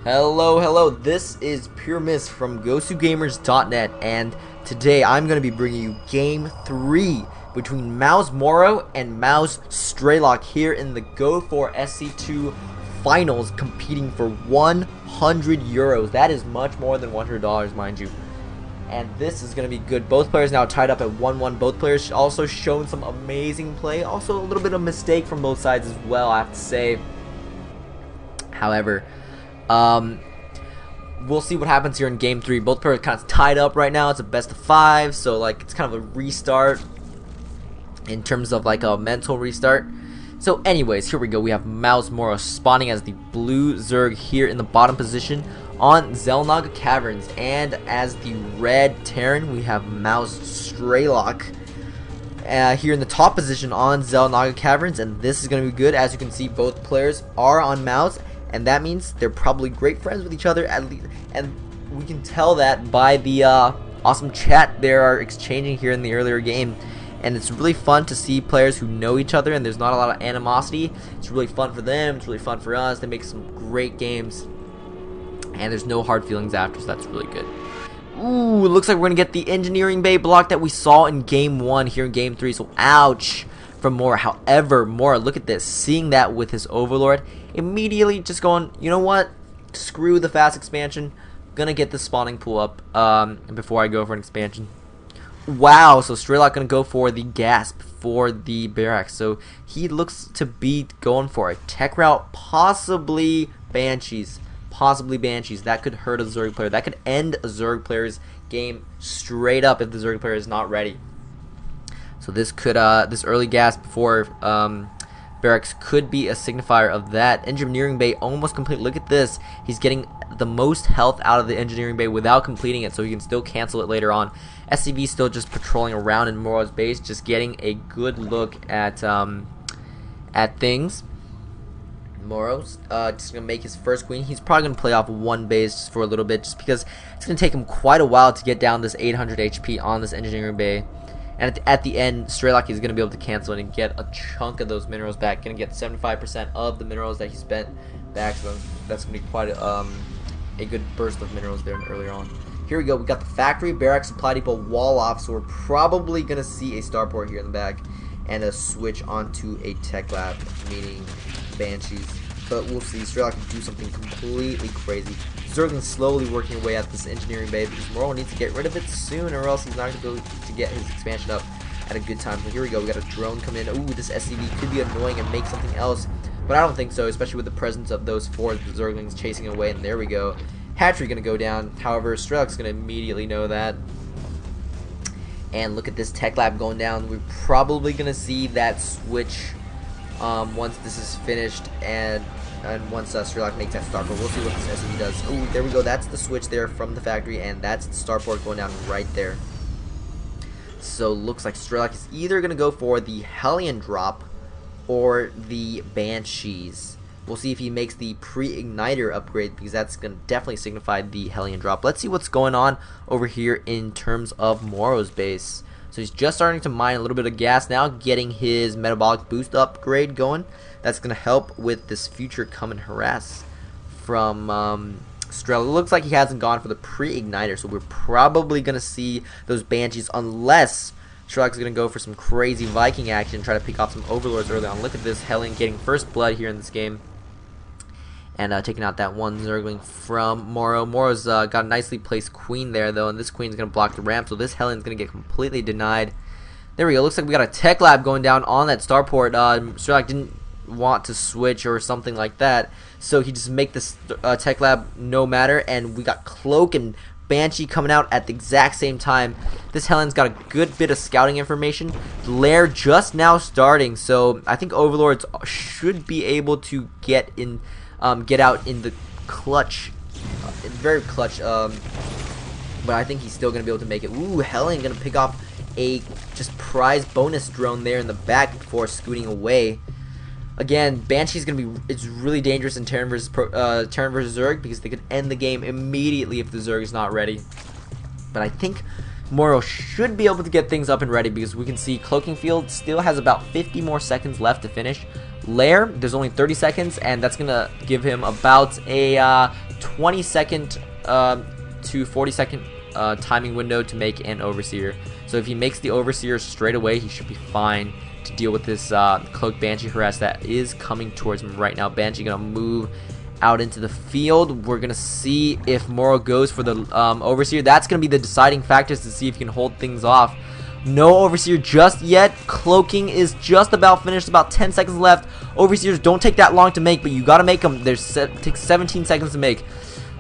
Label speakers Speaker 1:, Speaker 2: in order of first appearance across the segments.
Speaker 1: Hello, this is Pure Mist from GoSuGamers.net, and today I'm going to be bringing you Game 3 between Mouse Morrow and Mouse Strelok here in the Go4 SC2 Finals, competing for 100 euros. That is much more than $100, mind you. And this is going to be good. Both players now tied up at 1-1. Both players also shown some amazing play. Also a little bit of mistake from both sides as well, I have to say. However, we'll see what happens here in Game 3. Both players kind of tied up right now. It's a best of 5, so like it's kind of a restart in terms of like a mental restart. So anyways, here we go. We have Mouse Morrow spawning as the blue Zerg here in the bottom position on Zelnaga Caverns, and as the red Terran we have Mouse Strelok here in the top position on Zelnaga Caverns, and this is going to be good. As you can see, both players are on Mouse, and that means they're probably great friends with each other, at least, and we can tell that by the awesome chat they are exchanging here in the earlier game. And it's really fun to see players who know each other, and there's not a lot of animosity. It's really fun for them, it's really fun for us. They make some great games, and there's no hard feelings after, so that's really good. Ooh, it looks like we're going to get the engineering bay block that we saw in Game 1 here in Game 3, so ouch from Morrow. However, Morrow, look at this, seeing that with his Overlord, immediately just going, you know what, screw the fast expansion, gonna get the spawning pool up before I go for an expansion. Wow, so Strelok gonna go for the gasp for the barracks, so he looks to be going for a tech route, possibly Banshees. That could hurt a Zerg player. That could end a Zerg player's game straight up if the Zerg player is not ready. So this could this early gasp for barracks could be a signifier of that. Engineering bay almost complete. Look at this. He's getting the most health out of the engineering bay without completing it, so he can still cancel it later on. SCV still just patrolling around in Morrow's base, just getting a good look at things. Morrow's just gonna make his first queen. He's probably gonna play off one base just for a little bit, just because it's gonna take him quite a while to get down this 800 HP on this engineering bay. And at the end, Strelok is going to be able to cancel it and get a chunk of those minerals back. Going to get 75% of the minerals that he spent back. So that's going to be quite a good burst of minerals there earlier on. Here we go. We got the factory, barracks, supply depot, wall off. So we're probably going to see a starport here in the back. And a switch onto a tech lab, meaning Banshees. But we'll see. Strelok can do something completely crazy. Zergling's slowly working away at this engineering bay because Morrow needs to get rid of it soon, or else he's not going to be able to get his expansion up at a good time. So here we go. We got a drone coming in. Ooh, this SCV could be annoying and make something else, but I don't think so, especially with the presence of those 4 Zerglings chasing away. And there we go. Hatchery going to go down. However, Strelok's going to immediately know that. And look at this tech lab going down. We're probably going to see that switch once this is finished, and once Strelok makes that starport. We'll see what this SCV does. Oh, there we go. That's the switch there from the factory, and that's the starport going down right there. So looks like Strelok is either going to go for the Hellion drop or the Banshees. We'll see if he makes the pre-igniter upgrade, because that's going to definitely signify the Hellion drop. Let's see what's going on over here in terms of Morrow's base. So he's just starting to mine a little bit of gas now, getting his metabolic boost upgrade going. That's going to help with this future come and harass from Strelok. It looks like he hasn't gone for the pre-igniter, so we're probably going to see those Banshees, unless Strelok's going to go for some crazy Viking action, try to pick off some Overlords early on. Look at this Hellion getting first blood here in this game, and taking out that one Zergling from Morrow. Morrow's got a nicely placed queen there, though, and this queen's going to block the ramp, so this Hellion's going to get completely denied. There we go. Looks like we got a tech lab going down on that starport. Strelok didn't want to switch or something like that, so he just make this tech lab no matter, and we got Cloak and Banshee coming out at the exact same time. This Hellion's got a good bit of scouting information. The lair just now starting, so I think Overlords should be able to get out in the clutch, very clutch, but I think he's still going to be able to make it. Ooh, Hellion going to pick off a just prize bonus drone there in the back before scooting away. Again, Banshee's going to be, it's really dangerous in Terran versus Zerg, because they could end the game immediately if the Zerg is not ready. But I think Morrow should be able to get things up and ready, because we can see Cloaking Field still has about 50 more seconds left to finish. lair. There's only 30 seconds, and that's gonna give him about a 20-second to 40-second timing window to make an Overseer. So if he makes the Overseer straight away, he should be fine to deal with this Cloak Banshee harass that is coming towards him right now. Banshee gonna move out into the field. We're gonna see if Morrow goes for the Overseer. That's gonna be the deciding factors to see if he can hold things off. No Overseer just yet. Cloaking is just about finished. About 10 seconds left. Overseers don't take that long to make, but you gotta make them. Takes 17 seconds to make.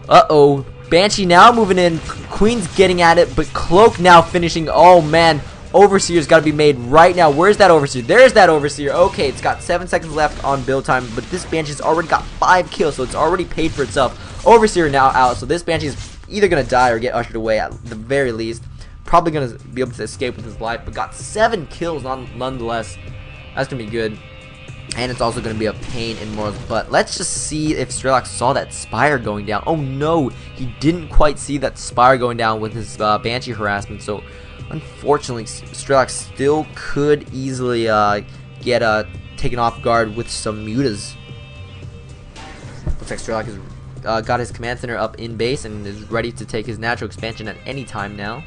Speaker 1: Uh-oh. Banshee now moving in. Queen's getting at it, but Cloak now finishing. Oh, man. Overseer's got to be made right now. Where's that Overseer? There's that Overseer. Okay, it's got 7 seconds left on build time, but this Banshee's already got 5 kills, so it's already paid for itself. Overseer now out, so this Banshee's either going to die or get ushered away at the very least. Probably going to be able to escape with his life, but got 7 kills nonetheless. That's going to be good. And it's also going to be a pain in Morrow's butt. Let's just see if Strelok saw that Spire going down. Oh no, he didn't quite see that Spire going down with his Banshee harassment. So unfortunately, Strelok still could easily get taken off guard with some mutas. Looks like Strelok has got his command center up in base and is ready to take his natural expansion at any time now.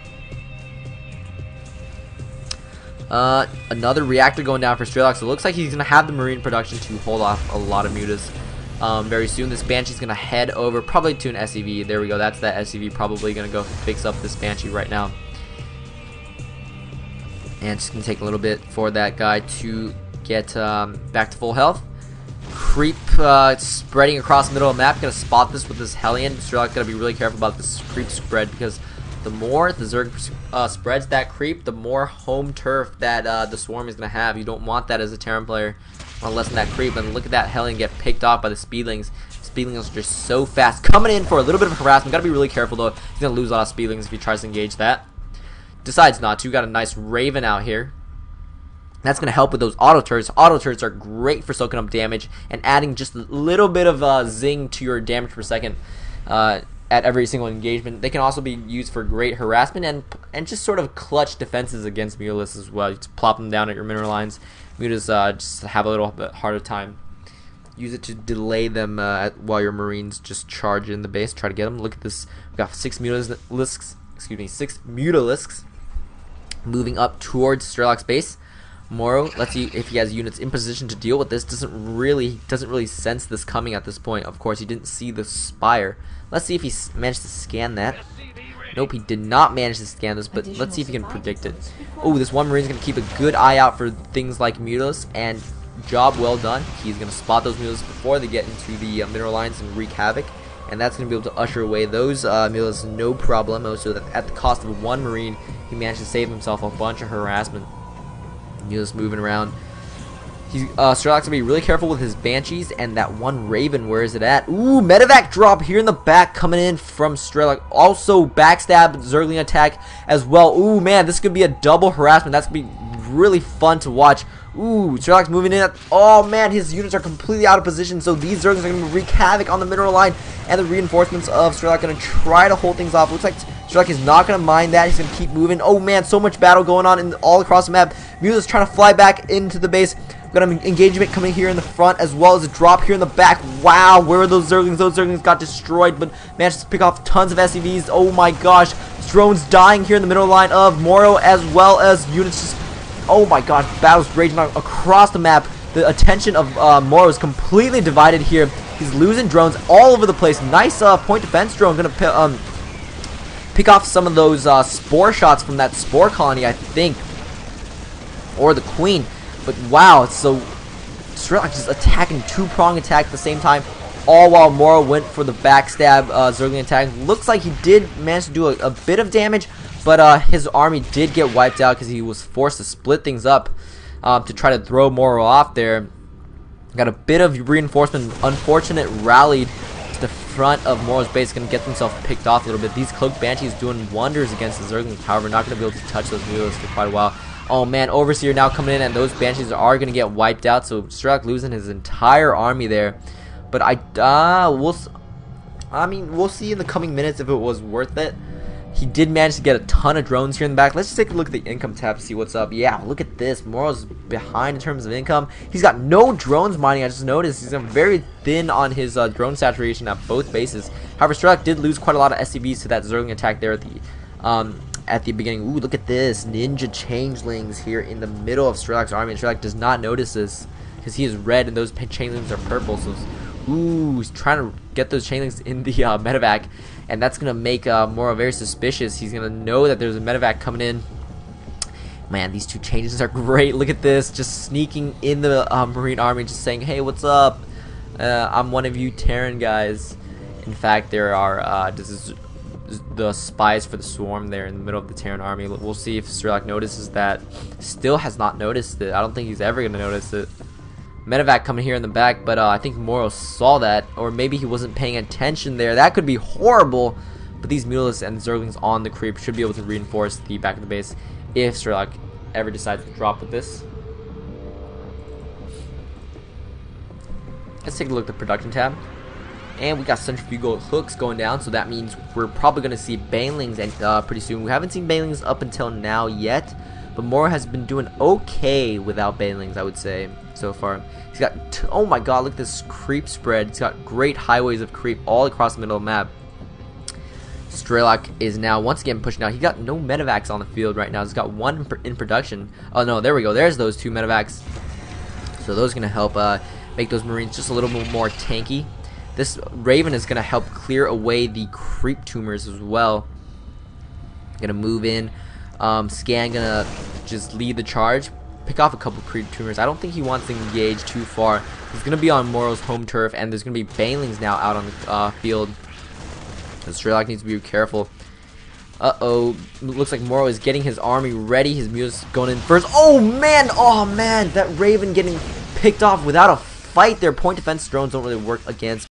Speaker 1: Another reactor going down for Strelok, so it looks like he's going to have the marine production to hold off a lot of mutas very soon. This Banshee's going to head over probably to an SCV. There we go, that's that SCV probably going to go fix up this Banshee right now. And it's going to take a little bit for that guy to get back to full health. Creep spreading across the middle of the map. Going to spot this with this Hellion. Strelok's got to be really careful about this creep spread, because the more the Zerg spreads that creep, the more home turf that the Swarm is going to have. You don't want that as a Terran player. You want to lessen that creep. And look at that Hellion get picked off by the Speedlings. Speedlings are just so fast. Coming in for a little bit of harassment. Got to be really careful though. He's going to lose a lot of Speedlings if he tries to engage that. Decides not to. Got a nice Raven out here. That's going to help with those auto turrets. Auto turrets are great for soaking up damage and adding just a little bit of zing to your damage per second at every single engagement. They can also be used for great harassment and just sort of clutch defenses against Mutalisks as well. You just plop them down at your mineral lines. Mutas just have a little bit harder time. Use it to delay them while your Marines just charge in the base, try to get them. Look at this. We've got 6 Mutalisks. Excuse me, 6 Mutalisks moving up towards Strelok's base. Morrow, let's see if he has units in position to deal with this. Doesn't really sense this coming at this point. Of course, he didn't see the Spire. Let's see if he managed to scan that. Nope, he did not manage to scan this, but let's see if he can predict it. Oh, this one Marine's going to keep a good eye out for things like Mutalisks, and job well done. He's going to spot those Mutalisks before they get into the mineral lines and wreak havoc, and that's going to be able to usher away those Mutalisks no problemo, so that at the cost of 1 Marine, he managed to save himself a bunch of harassment. Mutalisks moving around. Strelok's going to be really careful with his Banshees and that 1 Raven. Where is it at? Ooh, medevac drop here in the back coming in from Strelok. Also backstab, Zergling attack as well. Ooh, man, this could be a double harassment. That's going to be really fun to watch. Ooh, Strelok's moving in. Oh, man, his units are completely out of position, so these Zerglings are going to wreak havoc on the mineral line, and the reinforcements of Strelok going to try to hold things off. Looks like Strelok is not going to mind that. He's going to keep moving. Oh, man, so much battle going on all across the map. Mutalisks trying to fly back into the base. Got an engagement coming here in the front, as well as a drop here in the back. Wow, where are those Zerglings? Those Zerglings got destroyed, but managed to pick off tons of SCVs. Oh my gosh, drones dying here in the middle line of Morrow, as well as units just, oh my gosh, battles raging across the map. The attention of Morrow is completely divided here. He's losing drones all over the place. Nice point defense drone, gonna pick off some of those spore shots from that spore colony, I think, or the Queen. But wow, so Strelok just attacking 2-prong attack at the same time, all while Morrow went for the backstab Zergling attack. Looks like he did manage to do a bit of damage, but his army did get wiped out because he was forced to split things up to try to throw Morrow off there. Got a bit of reinforcement. Unfortunate rallied to the front of Morrow's base, going to get themselves picked off a little bit. These Cloaked Banshees doing wonders against the Zerglings, however, not going to be able to touch those Mutalisks for quite a while. Oh man, Overseer now coming in, and those Banshees are going to get wiped out, so Strelok losing his entire army there. But we'll see in the coming minutes if it was worth it. He did manage to get a ton of drones here in the back. Let's just take a look at the income tab to see what's up. Yeah, look at this. Morrow's behind in terms of income. He's got no drones mining. I just noticed he's very thin on his drone saturation at both bases. However, Strelok did lose quite a lot of SCVs to that Zergling attack there at the beginning. Ooh, look at this. Ninja changelings here in the middle of Strelok's army. And Strelok does not notice this because he is red and those changelings are purple. So, ooh, he's trying to get those chainlinks in the medevac, and that's gonna make Morrow very suspicious. He's gonna know that there's a medevac coming in. Man, these two changes are great. Look at this, just sneaking in the Marine army, just saying, "Hey, what's up? I'm one of you Terran guys." In fact, there are this is the spies for the swarm there in the middle of the Terran army. We'll see if Strelok notices that. Still has not noticed it. I don't think he's ever gonna notice it. Medevac coming here in the back, but I think Morrow saw that, or maybe he wasn't paying attention there. That could be horrible, but these Mutalisks and Zerglings on the creep should be able to reinforce the back of the base if Strelok ever decides to drop with this. Let's take a look at the production tab, and we got centrifugal hooks going down, so that means we're probably going to see banelings pretty soon. We haven't seen banelings up until now yet, but Morrow has been doing okay without banelings, I would say, so far. He's got, oh my god, look at this creep spread. He's got great highways of creep all across the middle of the map. Strelok is now once again pushing out. He got no medevacs on the field right now. He's got one in production. Oh no, there we go. There's those two medevacs. So those are going to help make those Marines just a little bit more tanky. This Raven is going to help clear away the creep tumors as well. Going to move in. Scan going to just lead the charge. Pick off a couple creep tumors. I don't think he wants to engage too far. He's going to be on Morrow's home turf, and there's going to be banelings now out on the field. So Strelok needs to be careful. Uh-oh. Looks like Morrow is getting his army ready. His mules going in first. Oh, man. Oh, man. That Raven getting picked off without a fight there. Point defense drones don't really work against